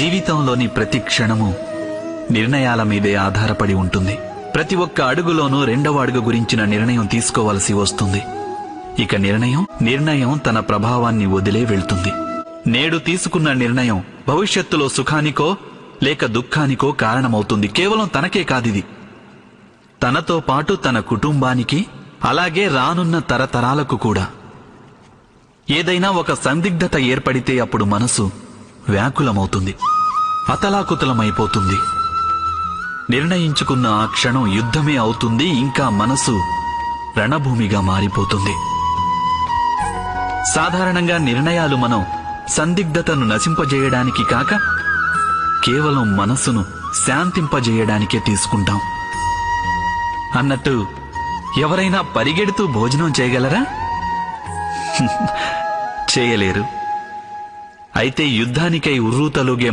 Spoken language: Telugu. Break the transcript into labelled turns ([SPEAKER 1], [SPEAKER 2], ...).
[SPEAKER 1] జీవితంలోని ప్రతి క్షణము నిర్ణయాల మీదే ఆధారపడి ఉంటుంది. ప్రతి ఒక్క అడుగులోనూ రెండవ అడుగు గురించిన నిర్ణయం తీసుకోవలసి వస్తుంది. ఇక నిర్ణయం తన ప్రభావాన్ని వదిలే వెళ్తుంది. నేడు తీసుకున్న నిర్ణయం భవిష్యత్తులో సుఖానికో లేక దుఃఖానికో కారణమవుతుంది. కేవలం తనకే కాదిది, తనతో పాటు తన కుటుంబానికి, అలాగే రానున్న తరతరాలకు కూడా. ఏదైనా ఒక సందిగ్ధత ఏర్పడితే అప్పుడు మనసు వ్యాకులమవుతుంది, అతలాకుతలమైపోతుంది. నిర్ణయించుకున్న ఆ క్షణం యుద్ధమే అవుతుంది. ఇంకా మనసు రణభూమిగా మారిపోతుంది. సాధారణంగా నిర్ణయాలు మనం సందిగ్ధతను నశింపజేయడానికి కాక కేవలం మనసును శాంతింపజేయడానికే తీసుకుంటాం. అన్నట్టు ఎవరైనా పరిగెడుతూ భోజనం చేయగలరా? చేయలేరు. అయితే యుద్ధానికై ఉర్రూతలూగే